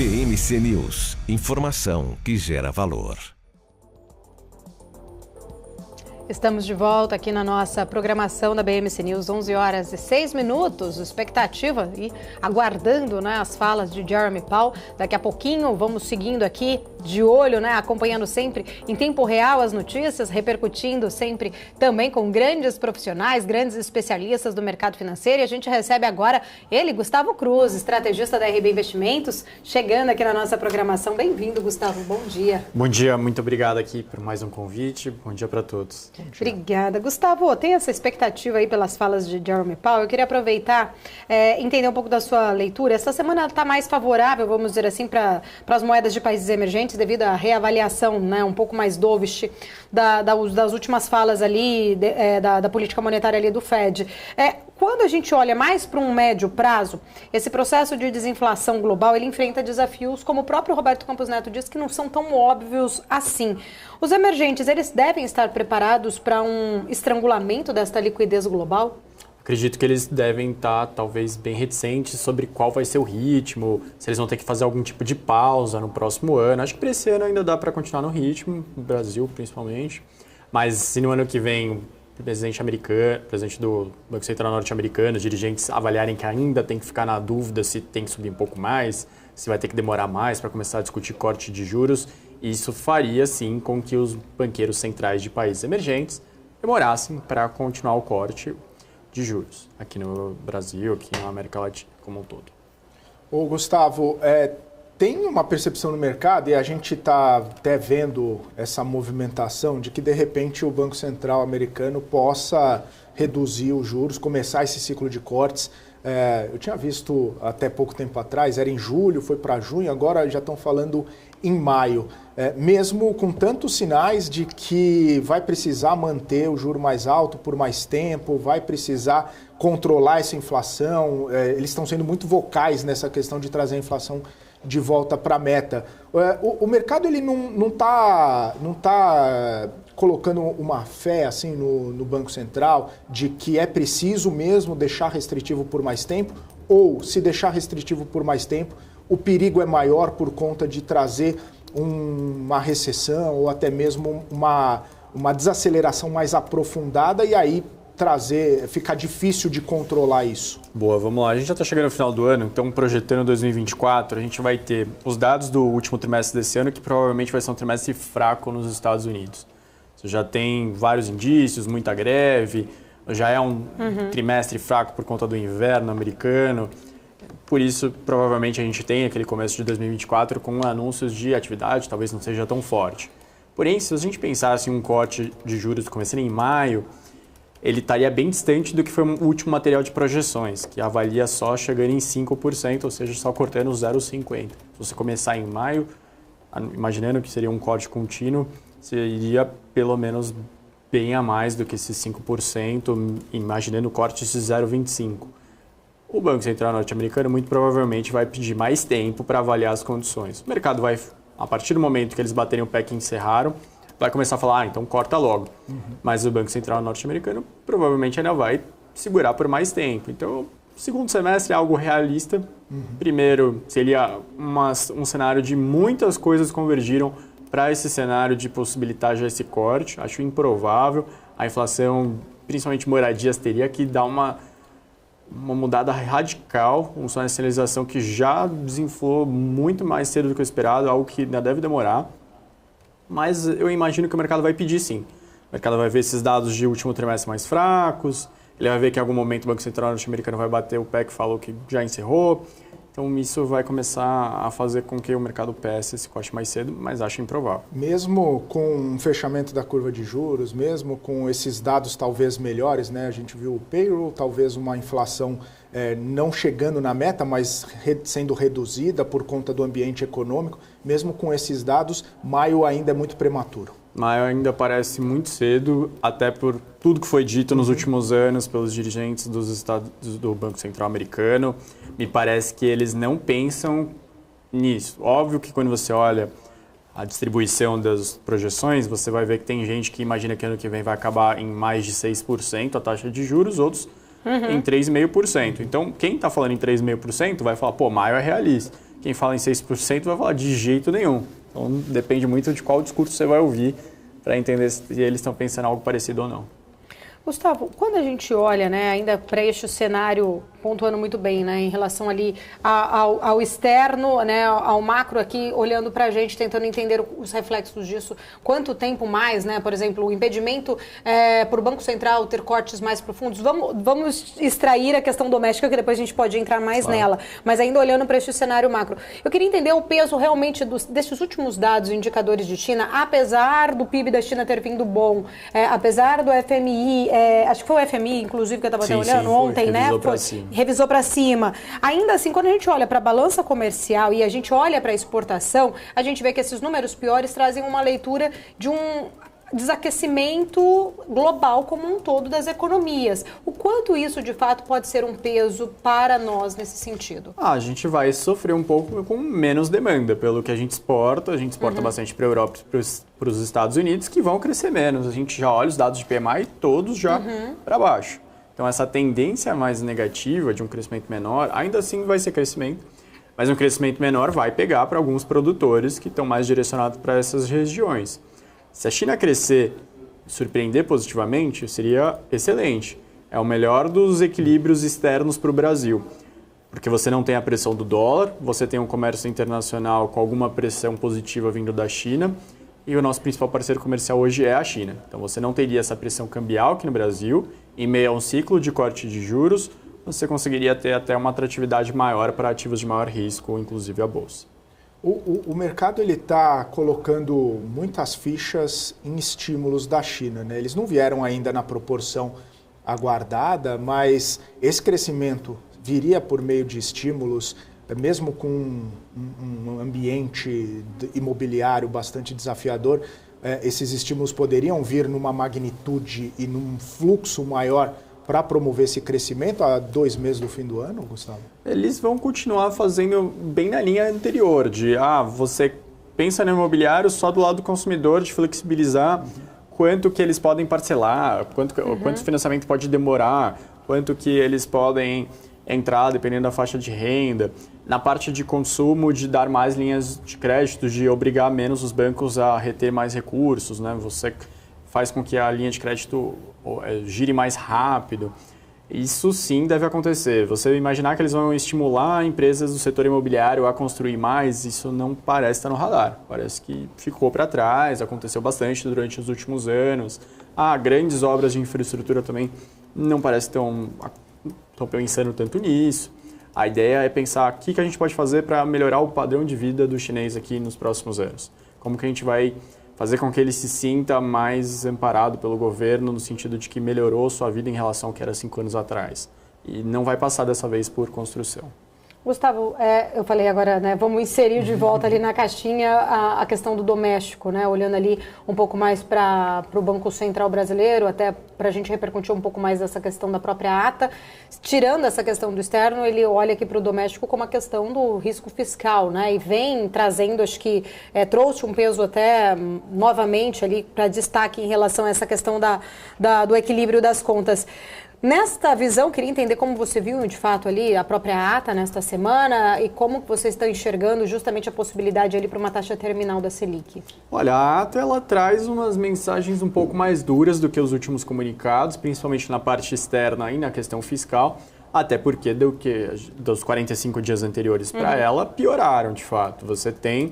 BMC News, informação que gera valor. Estamos de volta aqui na nossa programação da BMC News, 11 horas e 6 minutos, expectativa e aguardando, né, as falas de Jeremy Powell. Daqui a pouquinho vamos seguindo aqui de olho, né, acompanhando sempre em tempo real as notícias, repercutindo sempre também com grandes profissionais, grandes especialistas do mercado financeiro. E a gente recebe agora ele, Gustavo Cruz, estrategista da RB Investimentos, chegando aqui na nossa programação. Bem-vindo, Gustavo, bom dia. Bom dia, muito obrigado aqui por mais um convite. Bom dia para todos. Obrigada. Gustavo, tem essa expectativa aí pelas falas de Jeremy Powell. Eu queria aproveitar, entender um pouco da sua leitura. Essa semana está mais favorável, vamos dizer assim, para as moedas de países emergentes, devido à reavaliação, né, um pouco mais dovish das últimas falas ali, da política monetária ali do Fed. Quando a gente olha mais para um médio prazo, esse processo de desinflação global, ele enfrenta desafios, como o próprio Roberto Campos Neto disse, que não são tão óbvios assim. Os emergentes, eles devem estar preparados para um estrangulamento desta liquidez global? Acredito que eles devem estar, talvez, bem reticentes sobre qual vai ser o ritmo, se eles vão ter que fazer algum tipo de pausa no próximo ano. Acho que para esse ano ainda dá para continuar no ritmo, no Brasil principalmente. Mas se no ano que vem o presidente do Banco Central norte-americano, os dirigentes avaliarem que ainda tem que ficar na dúvida se tem que subir um pouco mais, se vai ter que demorar mais para começar a discutir corte de juros, isso faria, sim, com que os banqueiros centrais de países emergentes demorassem para continuar o corte de juros aqui no Brasil, aqui na América Latina como um todo. Ô, Gustavo, tem uma percepção no mercado, e a gente está até vendo essa movimentação de que, de repente, o Banco Central americano possa reduzir os juros, começar esse ciclo de cortes. Eu tinha visto até pouco tempo atrás, era em julho, foi para junho, agora já estão falando em maio. Mesmo com tantos sinais de que vai precisar manter o juro mais alto por mais tempo, vai precisar controlar essa inflação, eles estão sendo muito vocais nessa questão de trazer a inflação de volta para a meta. O mercado ele não tá colocando uma fé assim no Banco Central de que é preciso mesmo deixar restritivo por mais tempo, ou se deixar restritivo por mais tempo, o perigo é maior por conta de trazer uma recessão ou até mesmo uma desaceleração mais aprofundada e aí ficar difícil de controlar isso. Boa, vamos lá. A gente já está chegando no final do ano, então projetando 2024, a gente vai ter os dados do último trimestre desse ano, que provavelmente vai ser um trimestre fraco nos Estados Unidos. Você já tem vários indícios, muita greve, já é um trimestre fraco por conta do inverno americano. Por isso, provavelmente, a gente tem aquele começo de 2024 com anúncios de atividade, talvez não seja tão forte. Porém, se a gente pensasse em um corte de juros começando em maio, ele estaria bem distante do que foi o último material de projeções, que avalia só chegando em 5%, ou seja, só cortando 0,50%. Se você começar em maio, imaginando que seria um corte contínuo, seria pelo menos bem a mais do que esses 5%, imaginando cortes de 0,25%. O Banco Central norte-americano muito provavelmente vai pedir mais tempo para avaliar as condições. O mercado vai, a partir do momento que eles baterem o pé que encerraram, vai começar a falar, então corta logo. Mas o Banco Central norte-americano provavelmente ainda vai segurar por mais tempo. Então, segundo semestre é algo realista. Primeiro, seria um cenário de muitas coisas convergiram para esse cenário de possibilitar já esse corte. Acho improvável. A inflação, principalmente moradias, teria que dar uma mudada radical, uma sinalização que já desinflou muito mais cedo do que o esperado, algo que ainda deve demorar. Mas eu imagino que o mercado vai pedir sim. O mercado vai ver esses dados de último trimestre mais fracos, ele vai ver que em algum momento o Banco Central norte-americano vai bater o pé que falou que já encerrou. Então isso vai começar a fazer com que o mercado peça esse corte mais cedo, mas acho improvável. Mesmo com um fechamento da curva de juros, mesmo com esses dados talvez melhores, né? A gente viu o payroll, talvez uma inflação não chegando na meta, mas sendo reduzida por conta do ambiente econômico. Mesmo com esses dados, maio ainda é muito prematuro. Maio ainda parece muito cedo, até por tudo que foi dito nos últimos anos pelos dirigentes do Banco Central americano. Me parece que eles não pensam nisso. Óbvio que quando você olha a distribuição das projeções, você vai ver que tem gente que imagina que ano que vem vai acabar em mais de 6% a taxa de juros, outros em 3,5%. Então, quem está falando em 3,5% vai falar, pô, maio é realista. Quem fala em 6% vai falar de jeito nenhum. Então depende muito de qual discurso você vai ouvir para entender se eles estão pensando em algo parecido ou não. Gustavo, quando a gente olha, né, ainda para este cenário, pontuando muito bem, né, em relação ali ao externo, né, ao macro aqui, olhando para a gente, tentando entender os reflexos disso, quanto tempo mais, né, por exemplo, o impedimento para o Banco Central ter cortes mais profundos, vamos extrair a questão doméstica, que depois a gente pode entrar mais nela, mas ainda olhando para este cenário macro. Eu queria entender o peso realmente desses últimos dados, indicadores de China, apesar do PIB da China ter vindo bom, apesar do FMI, acho que foi o FMI, inclusive, que eu estava olhando ontem, né? Revisou para cima. Ainda assim, quando a gente olha para a balança comercial e a gente olha para a exportação, a gente vê que esses números piores trazem uma leitura de um desaquecimento global como um todo das economias. O quanto isso, de fato, pode ser um peso para nós nesse sentido? A gente vai sofrer um pouco com menos demanda pelo que a gente exporta. A gente exporta bastante para a Europa e para os Estados Unidos, que vão crescer menos. A gente já olha os dados de PMI todos já para baixo. Então, essa tendência mais negativa de um crescimento menor, ainda assim vai ser crescimento, mas um crescimento menor vai pegar para alguns produtores que estão mais direcionados para essas regiões. Se a China crescer e surpreender positivamente, seria excelente. É o melhor dos equilíbrios externos para o Brasil. Porque você não tem a pressão do dólar, você tem um comércio internacional com alguma pressão positiva vindo da China, e o nosso principal parceiro comercial hoje é a China. Então você não teria essa pressão cambial aqui no Brasil, em meio a um ciclo de corte de juros, você conseguiria ter até uma atratividade maior para ativos de maior risco, inclusive a Bolsa. O mercado está colocando muitas fichas em estímulos da China, né? Eles não vieram ainda na proporção aguardada, mas esse crescimento viria por meio de estímulos, mesmo com um ambiente imobiliário bastante desafiador. Esses estímulos poderiam vir numa magnitude e num fluxo maior para promover esse crescimento a 2 meses do fim do ano, Gustavo? Eles vão continuar fazendo bem na linha anterior, de você pensa no imobiliário só do lado do consumidor, de flexibilizar quanto que eles podem parcelar, quanto o financiamento pode demorar, quanto que eles podem entrar, dependendo da faixa de renda. Na parte de consumo, de dar mais linhas de crédito, de obrigar menos os bancos a reter mais recursos, né? Você faz com que a linha de crédito gire mais rápido. Isso sim deve acontecer. Você imaginar que eles vão estimular empresas do setor imobiliário a construir mais, isso não parece estar no radar. Parece que ficou para trás, aconteceu bastante durante os últimos anos. Grandes obras de infraestrutura também não parece estão pensando tanto nisso. A ideia é pensar o que a gente pode fazer para melhorar o padrão de vida do chinês aqui nos próximos anos. Como que a gente vai fazer com que ele se sinta mais amparado pelo governo, no sentido de que melhorou sua vida em relação ao que era 5 anos atrás. E não vai passar dessa vez por construção. Gustavo, eu falei agora, né, vamos inserir de volta ali na caixinha a questão do doméstico, né, olhando ali um pouco mais para o Banco Central brasileiro, até para a gente repercutir um pouco mais dessa questão da própria ata. Tirando essa questão do externo, ele olha aqui para o doméstico como a questão do risco fiscal, né, e vem trazendo, acho que trouxe um peso até novamente ali para destaque em relação a essa questão do equilíbrio das contas. Nesta visão, queria entender como você viu, de fato, ali a própria ata nesta semana e como vocês estão enxergando justamente a possibilidade ali para uma taxa terminal da Selic. Olha, a ata ela traz umas mensagens um pouco mais duras do que os últimos comunicados, principalmente na parte externa e na questão fiscal, até porque dos 45 dias anteriores para ela pioraram, de fato. Você tem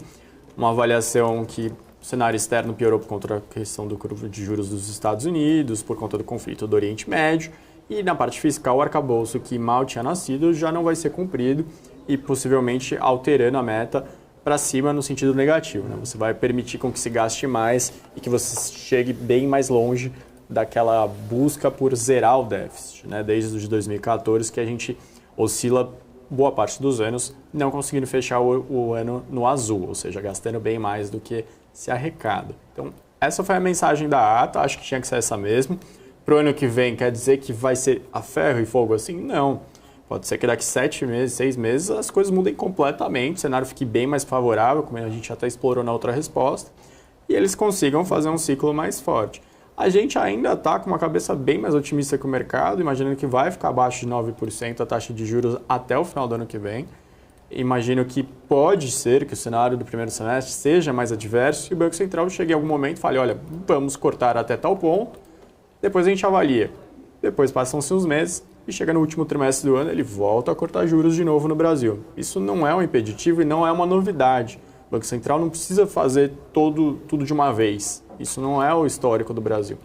uma avaliação que o cenário externo piorou por conta da questão do curva de juros dos Estados Unidos, por conta do conflito do Oriente Médio. E na parte fiscal, o arcabouço que mal tinha nascido já não vai ser cumprido e possivelmente alterando a meta para cima no sentido negativo, né? Você vai permitir com que se gaste mais e que você chegue bem mais longe daquela busca por zerar o déficit, né? Desde 2014 que a gente oscila boa parte dos anos não conseguindo fechar o ano no azul, ou seja, gastando bem mais do que se arrecada. Então, essa foi a mensagem da ata, acho que tinha que ser essa mesmo. Para o ano que vem, quer dizer que vai ser a ferro e fogo assim? Não. Pode ser que daqui 7 meses, 6 meses, as coisas mudem completamente, o cenário fique bem mais favorável, como a gente até explorou na outra resposta, e eles consigam fazer um ciclo mais forte. A gente ainda está com uma cabeça bem mais otimista que o mercado, imaginando que vai ficar abaixo de 9% a taxa de juros até o final do ano que vem. Imagino que pode ser que o cenário do primeiro semestre seja mais adverso e o Banco Central chegue em algum momento e fale, olha, vamos cortar até tal ponto, depois a gente avalia. Depois passam-se uns meses e chega no último trimestre do ano, ele volta a cortar juros de novo no Brasil. Isso não é um impeditivo e não é uma novidade. O Banco Central não precisa fazer tudo de uma vez. Isso não é o histórico do Brasil.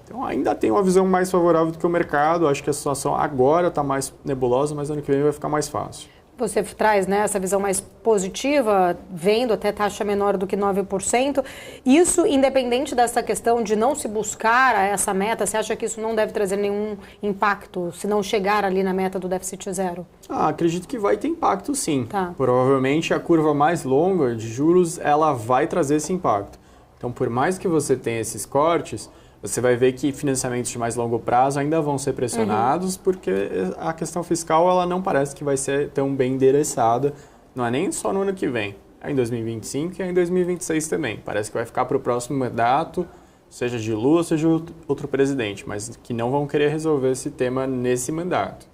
Então ainda tem uma visão mais favorável do que o mercado. Acho que a situação agora está mais nebulosa, mas ano que vem vai ficar mais fácil. Você traz, né, essa visão mais positiva, vendo até taxa menor do que 9%. Isso, independente dessa questão de não se buscar a essa meta, você acha que isso não deve trazer nenhum impacto se não chegar ali na meta do déficit zero? Acredito que vai ter impacto, sim. Tá. Provavelmente a curva mais longa de juros ela vai trazer esse impacto. Então, por mais que você tenha esses cortes, você vai ver que financiamentos de mais longo prazo ainda vão ser pressionados, porque a questão fiscal ela não parece que vai ser tão bem endereçada, não é nem só no ano que vem, é em 2025 e é em 2026 também. Parece que vai ficar para o próximo mandato, seja de Lula, seja outro presidente, mas que não vão querer resolver esse tema nesse mandato.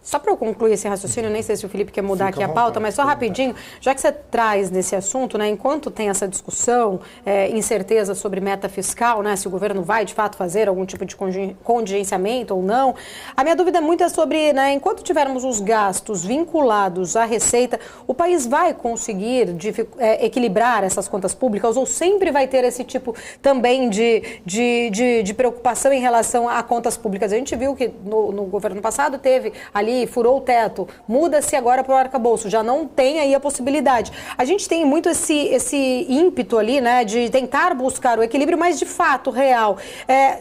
Só para eu concluir esse raciocínio, nem sei se o Felipe quer mudar aqui a pauta, mas só rapidinho, já que você traz nesse assunto, né, enquanto tem essa discussão, incerteza sobre meta fiscal, né, se o governo vai de fato fazer algum tipo de contingenciamento ou não, a minha dúvida muito é sobre, né, enquanto tivermos os gastos vinculados à receita, o país vai conseguir equilibrar essas contas públicas ou sempre vai ter esse tipo também de preocupação em relação a contas públicas? A gente viu que no governo passado teve ali furou o teto, muda-se agora para o arcabouço, já não tem aí a possibilidade. A gente tem muito esse ímpeto ali, né, de tentar buscar o equilíbrio, mas de fato, real.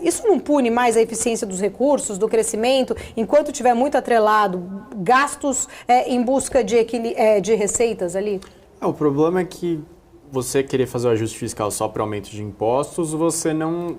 Isso não pune mais a eficiência dos recursos, do crescimento, enquanto tiver muito atrelado gastos em busca de receitas ali? O problema é que você querer fazer o ajuste fiscal só para aumento de impostos, você não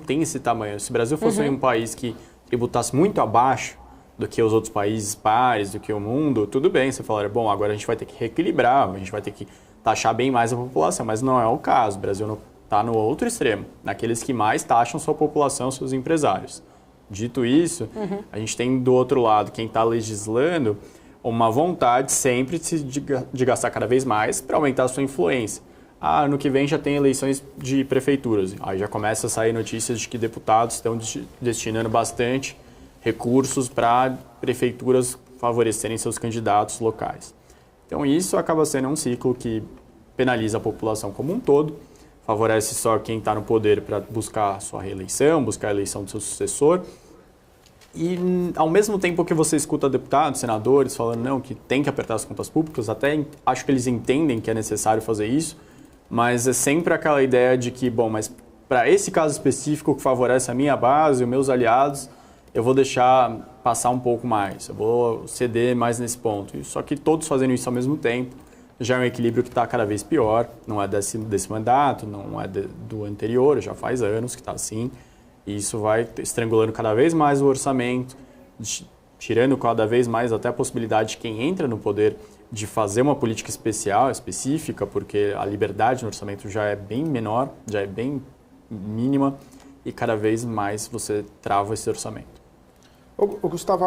tem esse tamanho. Se o Brasil fosse um país que tributasse muito abaixo do que os outros países pares, do que o mundo, tudo bem, você falaria, bom, agora a gente vai ter que reequilibrar, a gente vai ter que taxar bem mais a população, mas não é o caso, o Brasil está no outro extremo, naqueles que mais taxam sua população, seus empresários. Dito isso, a gente tem do outro lado, quem está legislando, uma vontade sempre de gastar cada vez mais para aumentar a sua influência. Ano que vem já tem eleições de prefeituras, aí já começa a sair notícias de que deputados estão destinando bastante recursos para prefeituras favorecerem seus candidatos locais. Então isso acaba sendo um ciclo que penaliza a população como um todo, favorece só quem está no poder para buscar a sua reeleição, buscar a eleição do seu sucessor. E ao mesmo tempo que você escuta deputados, senadores falando não, que tem que apertar as contas públicas, até acho que eles entendem que é necessário fazer isso, mas é sempre aquela ideia de que, bom, mas para esse caso específico que favorece a minha base, os meus aliados, eu vou deixar passar um pouco mais, eu vou ceder mais nesse ponto. Só que todos fazendo isso ao mesmo tempo, já é um equilíbrio que está cada vez pior, não é desse mandato, não é do anterior, já faz anos que está assim, e isso vai estrangulando cada vez mais o orçamento, tirando cada vez mais até a possibilidade de quem entra no poder de fazer uma política específica, porque a liberdade no orçamento já é bem menor, já é bem mínima, e cada vez mais você trava esse orçamento. Gustavo,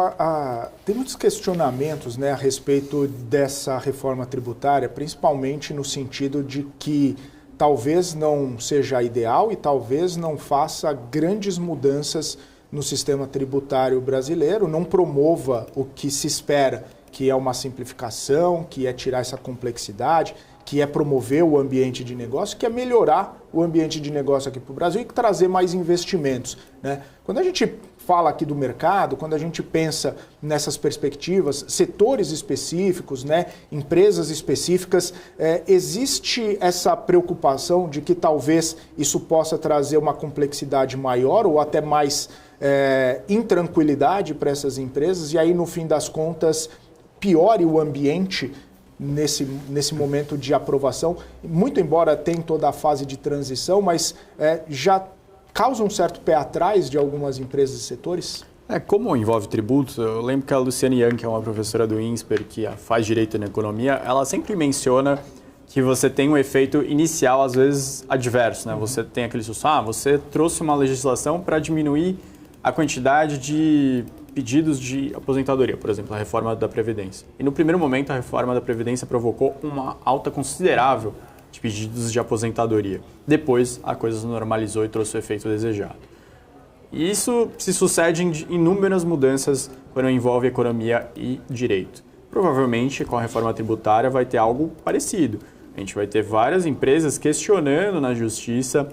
tem muitos questionamentos, né, a respeito dessa reforma tributária, principalmente no sentido de que talvez não seja ideal e talvez não faça grandes mudanças no sistema tributário brasileiro, não promova o que se espera, que é uma simplificação, que é tirar essa complexidade, que é promover o ambiente de negócio, que é melhorar o ambiente de negócio aqui para o Brasil e trazer mais investimentos, né? Quando a gente fala aqui do mercado, quando a gente pensa nessas perspectivas, setores específicos, né, empresas específicas, existe essa preocupação de que talvez isso possa trazer uma complexidade maior ou até mais intranquilidade para essas empresas e aí, no fim das contas, piore o ambiente nesse momento de aprovação, muito embora tenha toda a fase de transição, mas já causa um certo pé atrás de algumas empresas e setores? Como envolve tributos, eu lembro que a Luciane Yang, que é uma professora do INSPER, que faz direito na economia, ela sempre menciona que você tem um efeito inicial, às vezes, adverso, né? Você tem aquele susto, você trouxe uma legislação para diminuir a quantidade de pedidos de aposentadoria, por exemplo, a reforma da Previdência. E no primeiro momento, a reforma da Previdência provocou uma alta considerável de pedidos de aposentadoria. Depois, a coisa se normalizou e trouxe o efeito desejado. E isso se sucede em inúmeras mudanças quando envolve economia e direito. Provavelmente, com a reforma tributária, vai ter algo parecido. A gente vai ter várias empresas questionando na justiça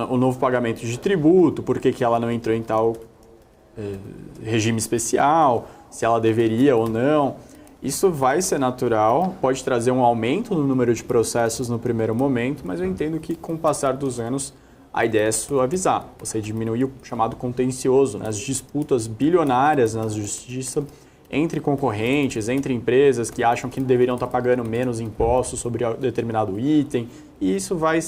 o novo pagamento de tributo, por que ela não entrou em tal regime especial, se ela deveria ou não. Isso vai ser natural, pode trazer um aumento no número de processos no primeiro momento, mas eu entendo que com o passar dos anos a ideia é suavizar, você diminuir o chamado contencioso, né, as disputas bilionárias na justiça entre concorrentes, entre empresas que acham que deveriam estar pagando menos impostos sobre determinado item, e isso vai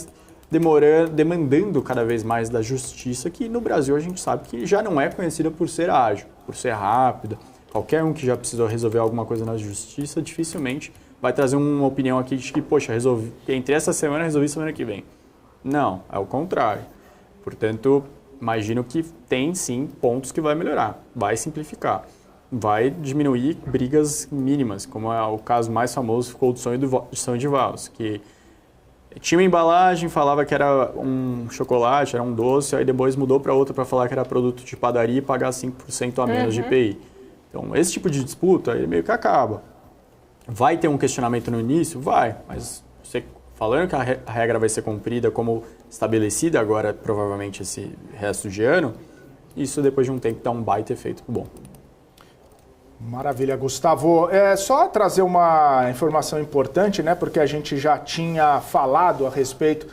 demandando cada vez mais da justiça, que no Brasil a gente sabe que já não é conhecida por ser ágil, por ser rápida. Qualquer um que já precisou resolver alguma coisa na justiça dificilmente vai trazer uma opinião aqui de que, poxa, entrei essa semana, resolvi semana que vem. Não, é o contrário. Portanto, imagino que tem sim pontos que vai melhorar, vai simplificar, vai diminuir brigas mínimas, como é o caso mais famoso ficou do sonho de valsa, que tinha uma embalagem, falava que era um chocolate, era um doce, aí depois mudou para outra para falar que era produto de padaria e pagar 5% a menos de IPI. Então, esse tipo de disputa, ele meio que acaba. Vai ter um questionamento no início? Vai, mas você falando que a regra vai ser cumprida como estabelecida agora, provavelmente esse resto de ano, isso depois de um tempo dá um baita efeito bom. Maravilha, Gustavo. Só trazer uma informação importante, né? Porque a gente já tinha falado a respeito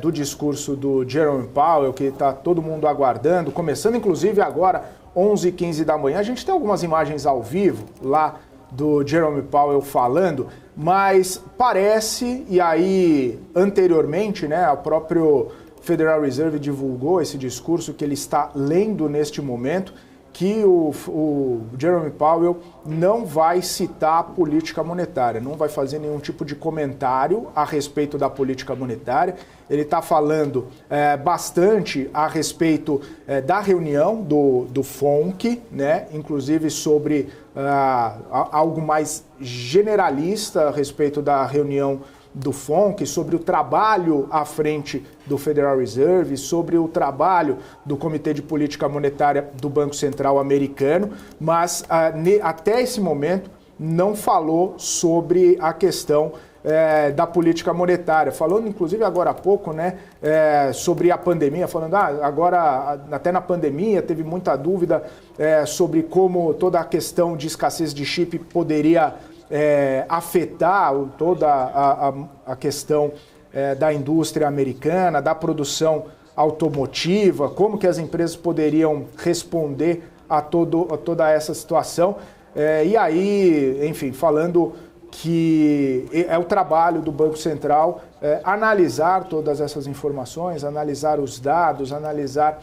do discurso do Jerome Powell, que está todo mundo aguardando, começando inclusive agora, 11h15 da manhã. A gente tem algumas imagens ao vivo lá do Jerome Powell falando, mas parece, e aí anteriormente, né, o próprio Federal Reserve divulgou esse discurso que ele está lendo neste momento, que o Jerome Powell não vai citar a política monetária, não vai fazer nenhum tipo de comentário a respeito da política monetária. Ele está falando bastante a respeito da reunião do FONC, né? Inclusive sobre algo mais generalista a respeito da reunião do FONC, sobre o trabalho à frente do Federal Reserve, sobre o trabalho do Comitê de Política Monetária do Banco Central americano, mas até esse momento não falou sobre a questão da política monetária, falando inclusive agora há pouco, né, sobre a pandemia, falando agora até na pandemia teve muita dúvida sobre como toda a questão de escassez de chip poderia afetar toda a questão da indústria americana, da produção automotiva, como que as empresas poderiam responder a toda essa situação. E aí, enfim, falando que é o trabalho do Banco Central analisar todas essas informações, analisar os dados, analisar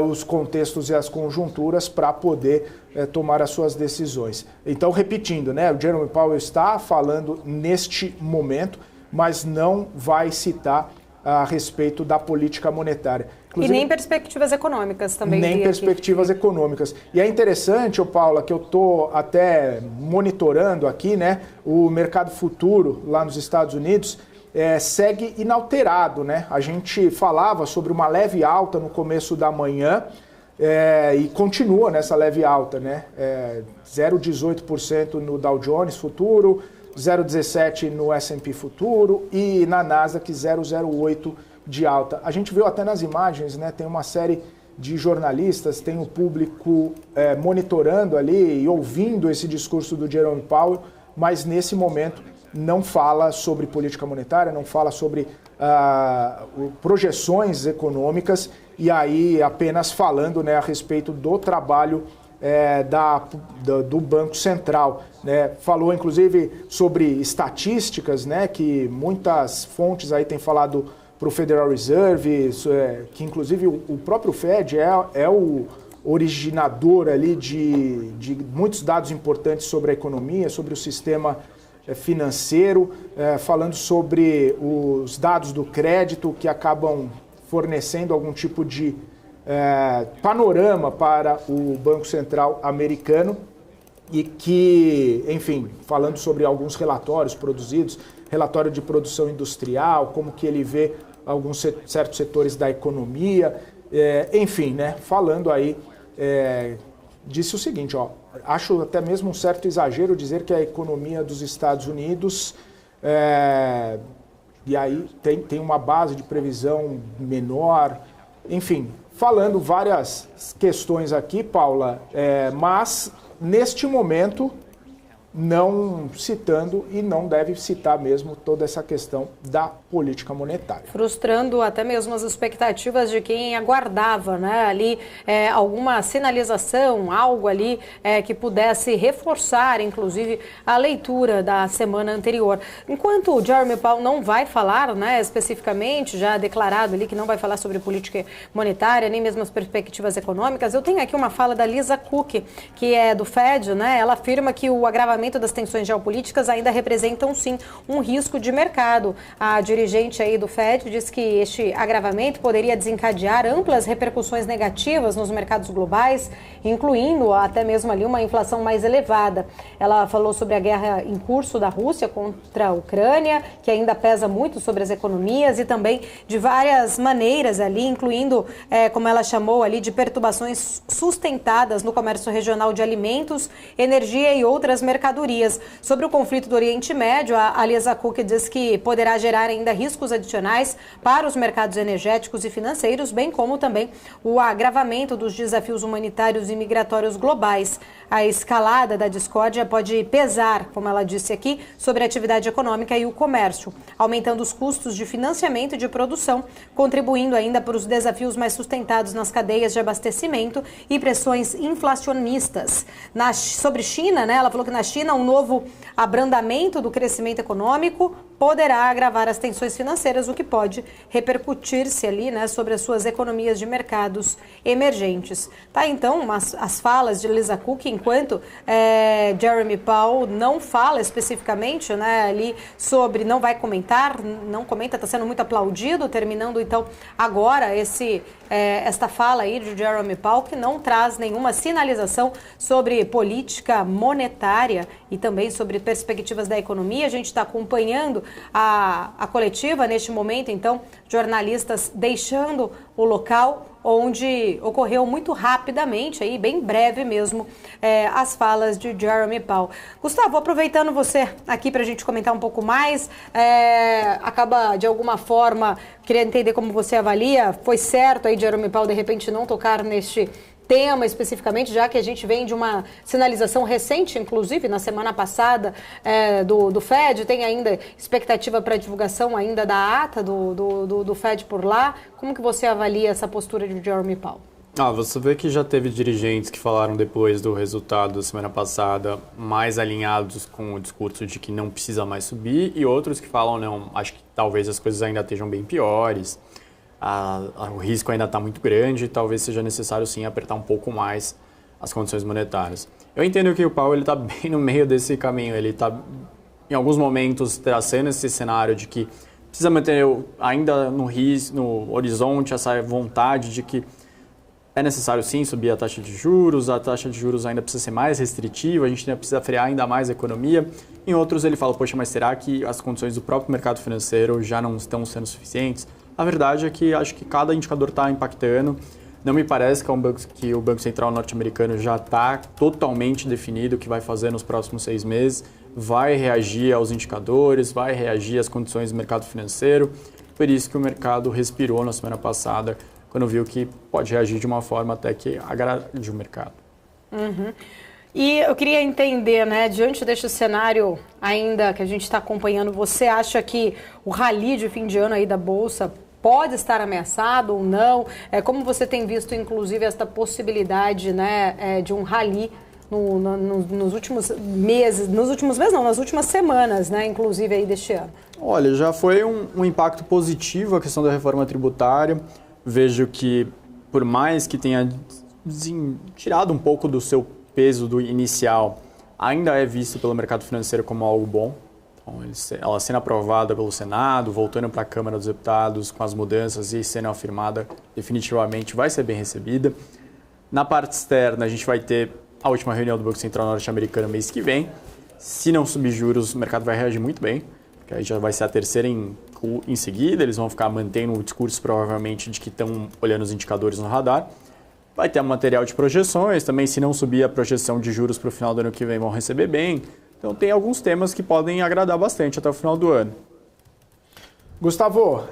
os contextos e as conjunturas para poder tomar as suas decisões. Então, repetindo, né, o Jerome Powell está falando neste momento, mas não vai citar a respeito da política monetária. Inclusive, e nem perspectivas econômicas também. Nem perspectivas econômicas. E é interessante, Paula, que eu estou até monitorando aqui, né, o mercado futuro lá nos Estados Unidos segue inalterado, né? A gente falava sobre uma leve alta no começo da manhã e continua nessa leve alta, né? 0,18% no Dow Jones futuro, 0,17% no S&P futuro e na Nasdaq 0,08% de alta. A gente viu até nas imagens, né? Tem uma série de jornalistas, tem o público monitorando ali e ouvindo esse discurso do Jerome Powell, mas nesse momento não fala sobre política monetária, não fala sobre projeções econômicas e aí apenas falando, né, a respeito do trabalho do Banco Central, né? Falou inclusive sobre estatísticas, né, que muitas fontes aí têm falado para o Federal Reserve, que inclusive o próprio Fed é o originador ali de muitos dados importantes sobre a economia, sobre o sistema financeiro, falando sobre os dados do crédito que acabam fornecendo algum tipo de panorama para o Banco Central americano e que, enfim, falando sobre alguns relatórios produzidos, relatório de produção industrial, como que ele vê alguns certos setores da economia, enfim, né, falando aí, disse o seguinte, acho até mesmo um certo exagero dizer que a economia dos Estados Unidos, e aí tem uma base de previsão menor, enfim, falando várias questões aqui, Paula, mas neste momento não citando e não deve citar mesmo toda essa questão da política monetária. Frustrando até mesmo as expectativas de quem aguardava, né, ali alguma sinalização, algo ali que pudesse reforçar, inclusive, a leitura da semana anterior. Enquanto o Jeremy Powell não vai falar, né, especificamente, já declarado ali que não vai falar sobre política monetária, nem mesmo as perspectivas econômicas, eu tenho aqui uma fala da Lisa Cook, que é do Fed, né, ela afirma que o agravamento das tensões geopolíticas ainda representam, sim, um risco de mercado. A dirigente aí do Fed diz que este agravamento poderia desencadear amplas repercussões negativas nos mercados globais, incluindo até mesmo ali uma inflação mais elevada. Ela falou sobre a guerra em curso da Rússia contra a Ucrânia, que ainda pesa muito sobre as economias e também de várias maneiras ali, incluindo, como ela chamou ali, de perturbações sustentadas no comércio regional de alimentos, energia e outras mercadorias. Sobre o conflito do Oriente Médio, a Lisa Cook diz que poderá gerar ainda riscos adicionais para os mercados energéticos e financeiros, bem como também o agravamento dos desafios humanitários e migratórios globais. A escalada da discórdia pode pesar, como ela disse aqui, sobre a atividade econômica e o comércio, aumentando os custos de financiamento e de produção, contribuindo ainda para os desafios mais sustentados nas cadeias de abastecimento e pressões inflacionistas. Sobre China, né, ela falou que na China um novo abrandamento do crescimento econômico poderá agravar as tensões financeiras, o que pode repercutir-se ali, né, sobre as suas economias de mercados emergentes. Tá, então, as falas de Lisa Cook, enquanto Jeremy Powell não fala especificamente, né, ali sobre, não vai comentar, não comenta, está sendo muito aplaudido, terminando então agora esta fala aí de Jeremy Powell, que não traz nenhuma sinalização sobre política monetária e também sobre perspectivas da economia. A gente está acompanhando a coletiva neste momento, então, jornalistas deixando o local onde ocorreu muito rapidamente, aí, bem breve mesmo, as falas de Jeremy Powell. Gustavo, aproveitando você aqui para a gente comentar um pouco mais, acaba de alguma forma, queria entender como você avalia, foi certo aí Jeremy Powell de repente não tocar neste tema especificamente, já que a gente vem de uma sinalização recente, inclusive na semana passada, do Fed, tem ainda expectativa para divulgação ainda da ata do Fed por lá. Como que você avalia essa postura de Jeremy Powell? Você vê que já teve dirigentes que falaram depois do resultado da semana passada mais alinhados com o discurso de que não precisa mais subir e outros que falam, não, acho que talvez as coisas ainda estejam bem piores. O risco ainda está muito grande e talvez seja necessário sim apertar um pouco mais as condições monetárias. Eu entendo que o Powell está bem no meio desse caminho, ele está em alguns momentos traçando esse cenário de que precisa manter ainda no horizonte essa vontade de que é necessário sim subir a taxa de juros ainda precisa ser mais restritiva, a gente ainda precisa frear ainda mais a economia. Em outros ele fala, poxa, mas será que as condições do próprio mercado financeiro já não estão sendo suficientes? A verdade é que acho que cada indicador está impactando. Não me parece que o Banco Central norte-americano já está totalmente definido o que vai fazer nos próximos 6 meses. Vai reagir aos indicadores, vai reagir às condições do mercado financeiro. Por isso que o mercado respirou na semana passada, quando viu que pode reagir de uma forma até que agrade o mercado. Uhum. E eu queria entender, né, diante deste cenário ainda que a gente está acompanhando, você acha que o rally de fim de ano aí da Bolsa pode estar ameaçado ou não? Como você tem visto, inclusive, esta possibilidade, né, de um rally nos últimos meses, nas últimas semanas, né, inclusive aí deste ano? Olha, já foi um impacto positivo a questão da reforma tributária. Vejo que, por mais que tenha tirado um pouco do seu peso do inicial, ainda é visto pelo mercado financeiro como algo bom. com ela sendo aprovada pelo Senado, voltando para a Câmara dos Deputados com as mudanças e sendo afirmada definitivamente, vai ser bem recebida. Na parte externa, a gente vai ter a última reunião do Banco Central norte-americano mês que vem. Se não subir juros, o mercado vai reagir muito bem, porque aí já vai ser a terceira em seguida, eles vão ficar mantendo o discurso provavelmente de que estão olhando os indicadores no radar. Vai ter um material de projeções, também se não subir a projeção de juros para o final do ano que vem vão receber bem. Então tem alguns temas que podem agradar bastante até o final do ano. Gustavo,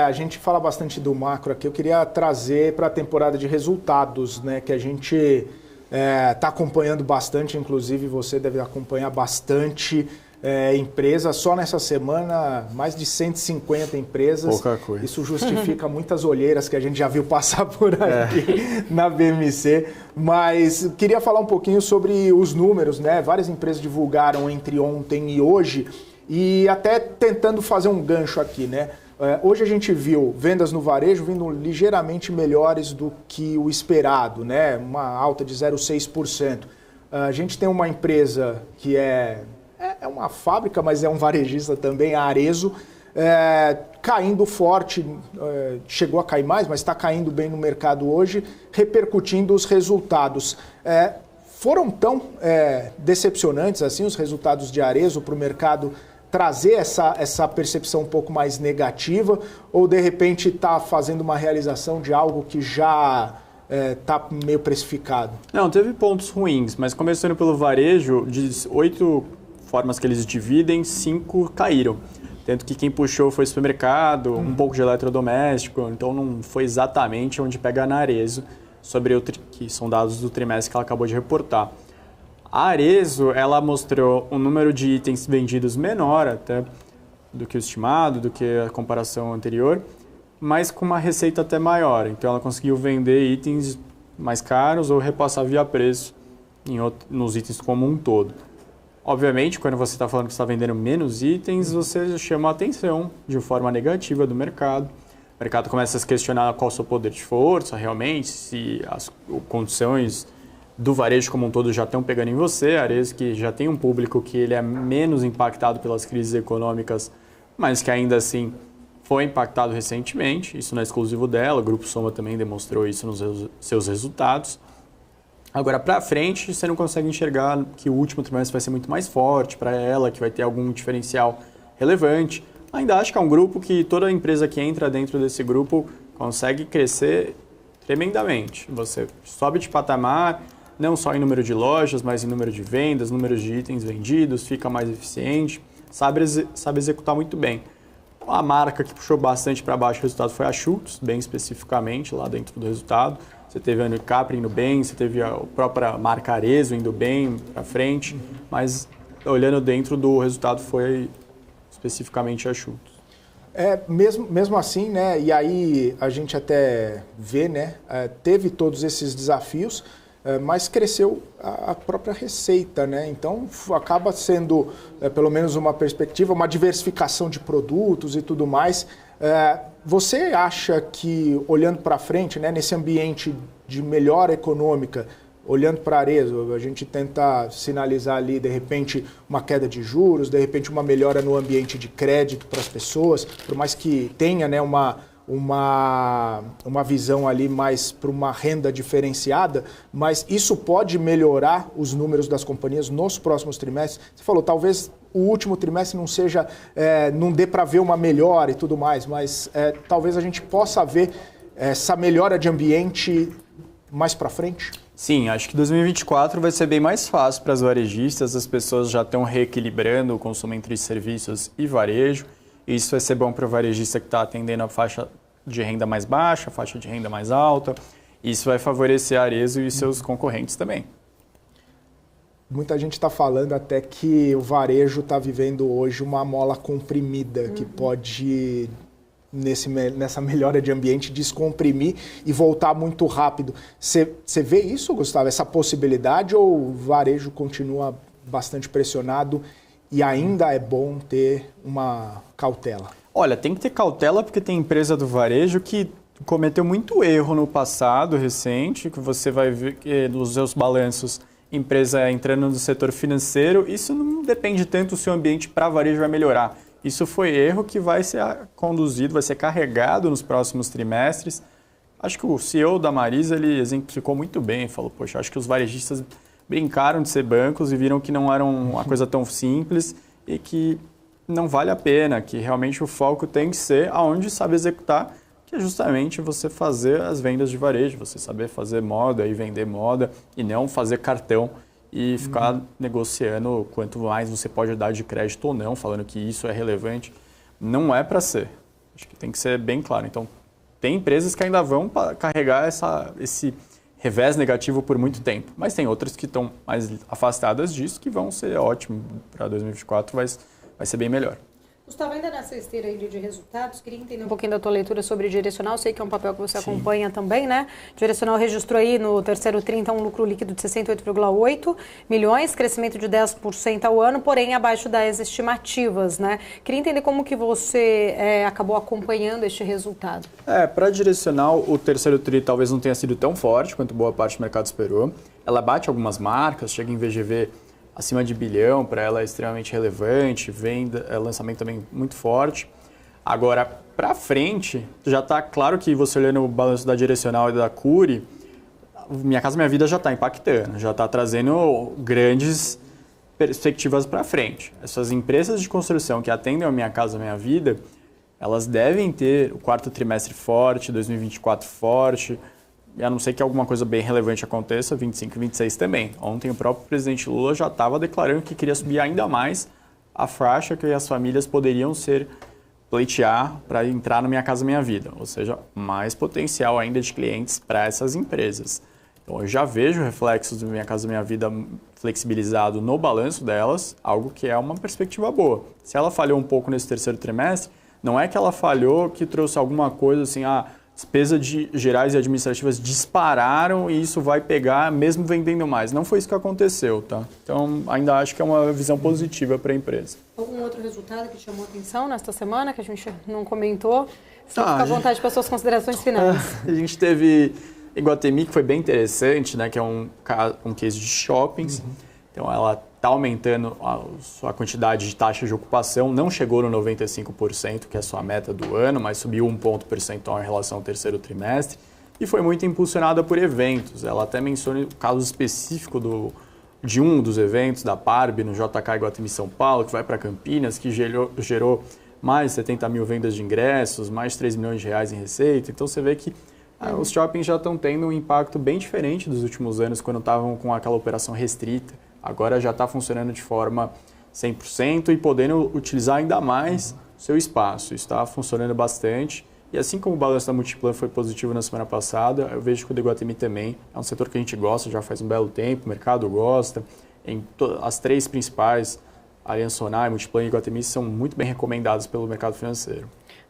a gente fala bastante do macro aqui, eu queria trazer para a temporada de resultados, né, que a gente está acompanhando bastante, inclusive você deve acompanhar bastante empresas. Só nessa semana, mais de 150 empresas. Pouca coisa. Isso justifica muitas olheiras que a gente já viu passar por aqui na BMC. Mas queria falar um pouquinho sobre os números, né? Várias empresas divulgaram entre ontem e hoje, e até tentando fazer um gancho aqui, né? Hoje a gente viu vendas no varejo vindo ligeiramente melhores do que o esperado, né? Uma alta de 0,6%. A gente tem uma empresa que é uma fábrica, mas é um varejista também, a Arezzo, caindo forte, chegou a cair mais, mas está caindo bem no mercado hoje, repercutindo os resultados. Foram tão decepcionantes assim os resultados de Arezzo para o mercado trazer essa percepção um pouco mais negativa, ou de repente está fazendo uma realização de algo que já está meio precificado? Não, teve pontos ruins, mas começando pelo varejo, de 8 formas que eles dividem, 5 caíram. Tanto que quem puxou foi supermercado, um pouco de eletrodoméstico, então não foi exatamente onde pega na Arezzo, que são dados do trimestre que ela acabou de reportar. A Arezzo, ela mostrou um número de itens vendidos menor até do que o estimado, do que a comparação anterior, mas com uma receita até maior. Então ela conseguiu vender itens mais caros ou repassar via preço nos itens como um todo. Obviamente, quando você está falando que está vendendo menos itens, você chama a atenção de forma negativa do mercado. O mercado começa a se questionar qual é o seu poder de força realmente, se as condições do varejo como um todo já estão pegando em você. A Arezzo, que já tem um público que ele é menos impactado pelas crises econômicas, mas que ainda assim foi impactado recentemente. Isso não é exclusivo dela, o Grupo Soma também demonstrou isso nos seus resultados. Agora, para frente, você não consegue enxergar que o último trimestre vai ser muito mais forte para ela, que vai ter algum diferencial relevante. Ainda acho que é um grupo que toda empresa que entra dentro desse grupo consegue crescer tremendamente. Você sobe de patamar, não só em número de lojas, mas em número de vendas, número de itens vendidos, fica mais eficiente, sabe executar muito bem. A marca que puxou bastante para baixo o resultado foi a Schutz, bem especificamente, lá dentro do resultado. Você teve a Unicapri indo bem, você teve a própria marca Arezzo indo bem para frente, mas olhando dentro do resultado foi especificamente a Schutz. Mesmo assim, né? E aí a gente até vê, né? Teve todos esses desafios, mas cresceu a própria receita, né? Então acaba sendo, pelo menos uma perspectiva, uma diversificação de produtos e tudo mais. Você acha que, olhando para frente, né, nesse ambiente de melhora econômica, olhando para a Arezzo, a gente tenta sinalizar ali, de repente, uma queda de juros, de repente uma melhora no ambiente de crédito para as pessoas, por mais que tenha, né, uma visão ali mais para uma renda diferenciada, mas isso pode melhorar os números das companhias nos próximos trimestres? Você falou, talvez o último trimestre não seja, não dê para ver uma melhora e tudo mais, mas talvez a gente possa ver essa melhora de ambiente mais para frente? Sim, acho que 2024 vai ser bem mais fácil para as varejistas, as pessoas já estão reequilibrando o consumo entre serviços e varejo. Isso vai ser bom para o varejista que está atendendo a faixa de renda mais baixa, a faixa de renda mais alta. Isso vai favorecer a Arezzo e seus concorrentes também. Muita gente está falando até que o varejo está vivendo hoje uma mola comprimida, que pode, nessa melhora de ambiente, descomprimir e voltar muito rápido. Você vê isso, Gustavo, essa possibilidade, ou o varejo continua bastante pressionado e ainda é bom ter uma cautela? Olha, tem que ter cautela porque tem empresa do varejo que cometeu muito erro no passado recente, que você vai ver que nos seus balanços empresa entrando no setor financeiro, isso não depende tanto se o ambiente para varejo vai melhorar. Isso foi erro que vai ser conduzido, vai ser carregado nos próximos trimestres. Acho que o CEO da Marisa, ele exemplificou muito bem, falou, poxa, acho que os varejistas brincaram de ser bancos e viram que não era uma coisa tão simples e que não vale a pena, que realmente o foco tem que ser aonde sabe executar, que é justamente você fazer as vendas de varejo, você saber fazer moda e vender moda e não fazer cartão e ficar negociando quanto mais você pode dar de crédito ou não, falando que isso é relevante. Não é para ser. Acho que tem que ser bem claro. Então, tem empresas que ainda vão carregar esse revés negativo por muito tempo, mas tem outras que estão mais afastadas disso, que vão ser ótimo para 2024, vai ser bem melhor. Gustavo, ainda nessa esteira aí de resultados, queria entender um pouquinho da tua leitura sobre Direcional. Sei que é um papel que você acompanha também, né? Direcional registrou aí no terceiro tri, então, um lucro líquido de 68,8 milhões, crescimento de 10% ao ano, porém abaixo das estimativas, né? Queria entender como que você acabou acompanhando este resultado. Para Direcional, o terceiro tri talvez não tenha sido tão forte quanto boa parte do mercado esperou. Ela bate algumas marcas, chega em VGV acima de bilhão, para ela é extremamente relevante, lançamento também muito forte. Agora, para frente, já está claro que você olhando o balanço da Direcional e da Cury, Minha Casa Minha Vida já está impactando, já está trazendo grandes perspectivas para frente. Essas empresas de construção que atendem a Minha Casa Minha Vida, elas devem ter o quarto trimestre forte, 2024 forte, a não ser que alguma coisa bem relevante aconteça, 25 e 26 também. Ontem o próprio presidente Lula já estava declarando que queria subir ainda mais a faixa que as famílias poderiam pleitear para entrar na Minha Casa Minha Vida, ou seja, mais potencial ainda de clientes para essas empresas. Então eu já vejo reflexos do Minha Casa Minha Vida flexibilizado no balanço delas, algo que é uma perspectiva boa. Se ela falhou um pouco nesse terceiro trimestre, não é que ela falhou que trouxe alguma coisa assim, despesas gerais e administrativas dispararam e isso vai pegar mesmo vendendo mais. Não foi isso que aconteceu, tá? Então, ainda acho que é uma visão positiva para a empresa. Algum outro resultado que te chamou a atenção nesta semana, que a gente não comentou? Você fica à vontade para suas considerações finais. A gente teve Iguatemi, que foi bem interessante, né? Que é um case de shoppings. Então, ela está aumentando a quantidade de taxa de ocupação, não chegou no 95%, que é a sua meta do ano, mas subiu 1 ponto percentual em relação ao terceiro trimestre e foi muito impulsionada por eventos. Ela até menciona o caso específico de um dos eventos da Parb no JK Iguatemi São Paulo, que vai para Campinas, que gerou mais de 70 mil vendas de ingressos, mais de 3 milhões de reais em receita. Então você vê que os shoppings já estão tendo um impacto bem diferente dos últimos anos, quando estavam com aquela operação restrita. Agora já está funcionando de forma 100% e podendo utilizar ainda mais o seu espaço. Isso está funcionando bastante. E assim como o balanço da Multiplan foi positivo na semana passada, eu vejo que o do Iguatemi também é um setor que a gente gosta já faz um belo tempo, o mercado gosta. As três principais, Aliansce Sonae, Multiplan e Iguatemi, são muito bem recomendados pelo mercado financeiro.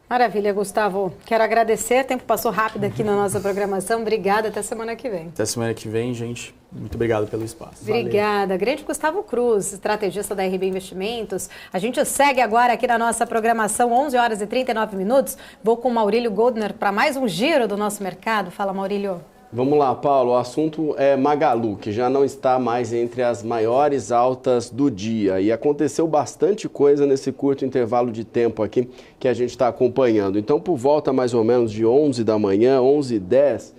Maravilha, Gustavo. Quero agradecer. O tempo passou rápido aqui na nossa programação. Obrigada. Até semana que vem. Até semana que vem, gente. Muito obrigado pelo espaço. Obrigada. Valeu. Grande Gustavo Cruz, estrategista da RB Investimentos. A gente segue agora aqui na nossa programação, 11 horas e 39 minutos. Vou com o Maurílio Goldner para mais um giro do nosso mercado. Fala, Maurílio. Vamos lá, Paulo. O assunto é Magalu, que já não está mais entre as maiores altas do dia. E aconteceu bastante coisa nesse curto intervalo de tempo aqui que a gente está acompanhando. Então, por volta mais ou menos de 11 da manhã, 11h10,